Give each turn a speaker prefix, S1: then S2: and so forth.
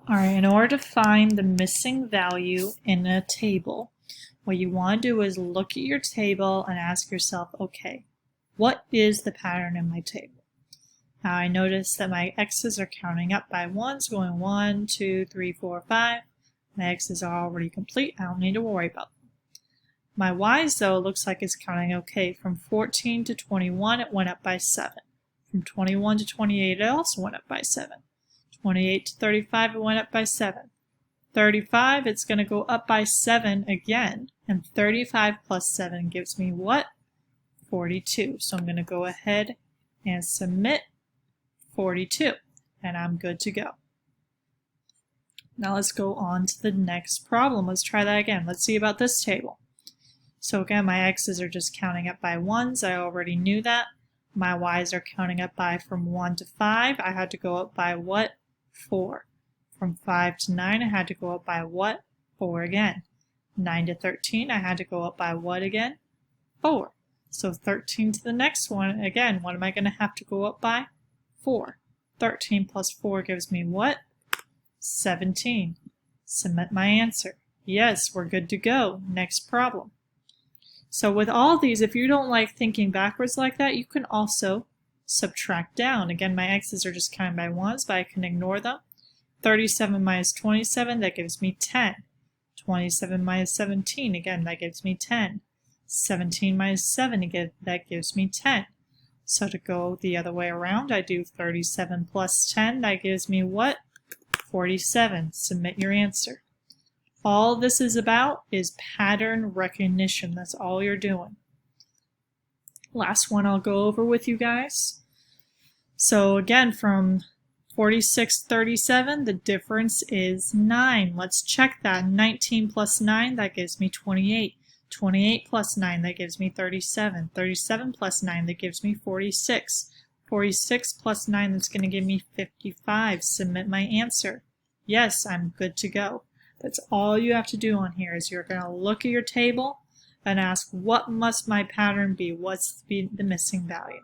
S1: All right, in order to find the missing value in a table, what you want to do is look at your table and ask yourself, okay, what is the pattern in my table? Now I notice that my x's are counting up by ones, going 1, 2, 3, 4, 5. My x's are already complete. I don't need to worry about them. My y's, though, looks like it's counting okay. From 14 to 21, it went up by 7. From 21 to 28, it also went up by 7. 28 to 35, it went up by 7. 35, it's going to go up by 7 again. And 35 plus 7 gives me what? 42. So I'm going to go ahead and submit 42. And I'm good to go. Now let's go on to the next problem. Let's try that again. Let's see about this table. So again, my x's are just counting up by ones. I already knew that. My y's are counting up by from 1 to 5. I had to go up by what? 4. From 5 to 9, I had to go up by what? 4 again. 9 to 13, I had to go up by what again? 4. So 13 to the next one, again, what am I going to have to go up by? 4. 13 plus 4 gives me what? 17. Submit my answer. Yes, we're good to go. Next problem. So with all these, if you don't like thinking backwards like that, you can also subtract down. Again, my x's are just counted by ones, but I can ignore them. 37 minus 27, that gives me 10. 27 minus 17, again, that gives me 10. 17 minus 7, again, that gives me 10. So to go the other way around, I do 37 plus 10, that gives me what? 47. Submit your answer. All this is about is pattern recognition. That's all you're doing. Last one I'll go over with you guys. So again, from 46 to 37, the difference is 9. Let's check that. 19 plus 9, that gives me 28. 28 plus 9, that gives me 37. 37 plus 9, that gives me 46. 46 plus 9, that's going to give me 55. Submit my answer. Yes, I'm good to go. That's all you have to do on here is you're going to look at your table and ask, what must my pattern be? What's the missing value?